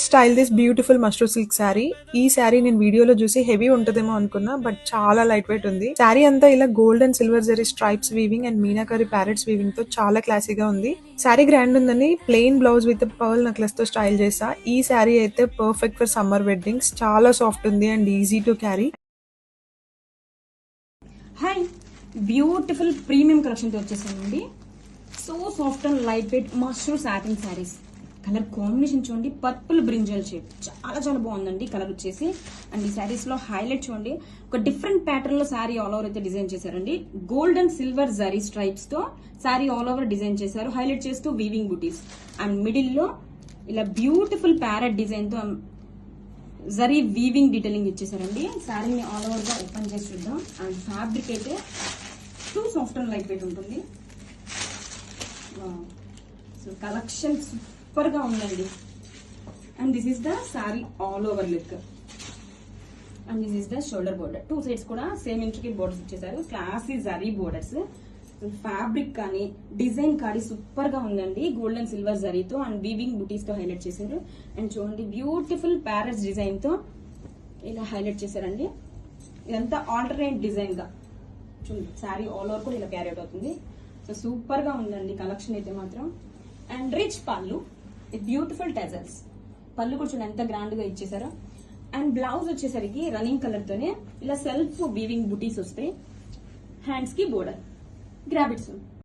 Style this beautiful mashru silk sari. ఈ శారీ నేను వీడియోలో చూసి హెవీ ఉంటదేమో అనుకున్నా, బట్ చాలా లైట్ వెయిట్ ఉంది. శారీ అంతా ఇలా gold and silver zari stripes weaving and meenakari parrots weaving తో చాలా క్లాసీగా ఉంది. శారీ గ్రాండ్ ఉందని plain blouse with pearl necklace తో స్టైల్ చేసా. ఈ శారీ అయితే పర్ఫెక్ట్ ఫర్ సమ్మర్ వెడ్డింగ్స్. చాలా సాఫ్ట్ ఉంది and easy to carry. Hi, beautiful premium collection తో వచ్చేసానండి. So soft and light weight mashru satin saris. Colour combination చూడండి, పర్పుల్ బ్రింజల్ షేడ్ చాలా చాలా బాగుందండి కలర్ వచ్చేసి. అండ్ ఈ శారీస్ లో హైలైట్ చూడండి, ఒక డిఫరెంట్ ప్యాటర్న్ లో శారీ ఆల్ ఓవర్ అయితే డిజైన్ చేశారండి. Gold and silver zari stripes తో శారీ ఆల్ ఓవర్ డిజైన్ చేశారు, హైలైట్ చేస్తూ వీవింగ్ బూటీస్. అండ్ మిడిల్ లో ఇలా బ్యూటిఫుల్ ప్యారెట్ డిజైన్ తో జరీ వీవింగ్ డీటెయిలింగ్ ఇచ్చేసారండి. శారీని ఆల్ ఓవర్ గా ఓపెన్ చేసి చూద్దాం. అండ్ ఫ్యాబ్రిక్ అయితే two soft and light weight ఉంటుంది. సో కలెక్షన్ సూపర్ గా ఉందండి. And this is the sari all over look. And this is the shoulder border. Two sides కూడా సేమ్ ఇంట్రికేట్ బోర్డర్స్ ఇచ్చేసారు, classy zari borders. Fabric కానీ design కానీ super గా ఉందండి, gold and silver జరీతో అండ్ వీవింగ్ బుటీస్ తో హైలైట్ చేశారు. అండ్ చూడండి బ్యూటిఫుల్ ప్యారెట్స్ డిజైన్ తో ఇలా హైలైట్ చేశారండి. ఇదంతా ఆల్టర్నేట్ డిజైన్ గా చూడండి, శారీ ఆల్ ఓవర్ కూడా ఇలా క్యారీ అవుట్ అవుతుంది. సో సూపర్ గా ఉందండి కలెక్షన్ అయితే మాత్రం. అండ్ రిచ్ పళ్ళు, బ్యూటిఫుల్ టెజల్స్. పళ్ళు కూడా చూడండి ఎంత గ్రాండ్ గా ఇచ్చేసారో. అండ్ బ్లౌజ్ వచ్చేసరికి రన్నింగ్ కలర్ తోనే ఇలా సెల్ఫ్ వీవింగ్ బుటీస్ వస్తాయి. హ్యాండ్స్ కి బోర్డర్. Grab it soon.